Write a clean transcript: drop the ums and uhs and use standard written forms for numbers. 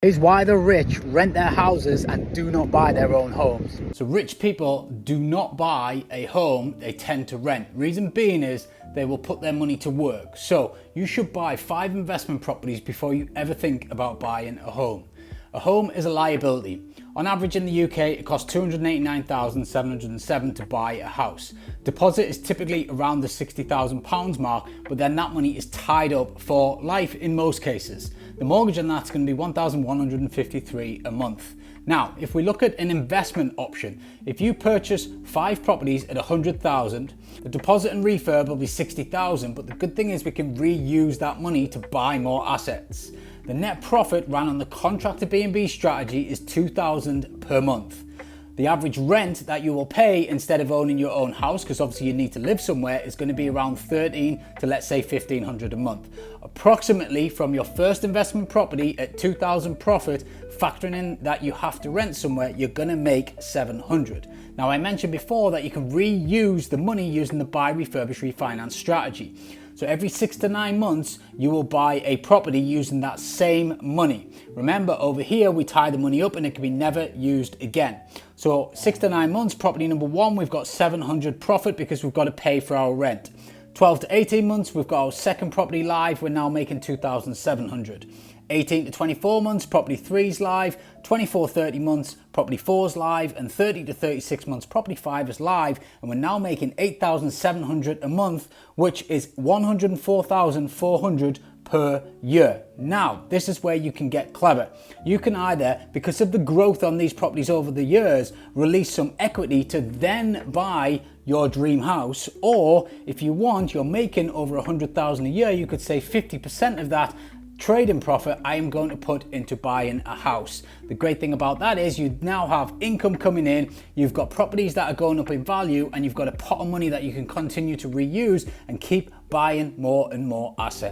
Is why the rich rent their houses and do not buy their own homes. So rich people do not buy a home, they tend to rent. Reason being is they will put their money to work. So you should buy 5 investment properties before you ever think about buying a home. A home is a liability. On average in the UK, it costs £289,707 to buy a house. Deposit is typically around the £60,000 mark, but then that money is tied up for life in most cases. The mortgage on that's going to be £1,153 a month. Now, if we look at an investment option, if you purchase 5 properties at £100,000, the deposit and refurb will be £60,000, but the good thing is we can reuse that money to buy more assets. The net profit ran on the contractor B&B strategy is £2,000 per month. The average rent that you will pay instead of owning your own house, because obviously you need to live somewhere, is going to be around $1,300 to let's say $1,500 a month. Approximately from your first investment property at $2,000 profit, factoring in that you have to rent somewhere, you're going to make $700. Now I mentioned before that you can reuse the money using the buy, refurbish, refinance strategy. So every 6 to 9 months, you will buy a property using that same money. Remember, over here, we tie the money up and it can be never used again. So 6 to 9 months, property number 1, we've got $700 profit because we've got to pay for our rent. 12 to 18 months, we've got our second property live. We're now making $2,700. 18 to 24 months, property 3's live. 24-30 months, property 4's live, and 30 to 36 months, property 5 is live, and we're now making $8,700 a month, which is $104,400 per year. Now, this is where you can get clever. You can either, because of the growth on these properties over the years, release some equity to then buy your dream house, or if you want, you're making over $100,000 a year, you could say 50% of that trading profit I am going to put into buying a house. The great thing about that is you now have income coming in, you've got properties that are going up in value, and you've got a pot of money that you can continue to reuse and keep buying more and more assets.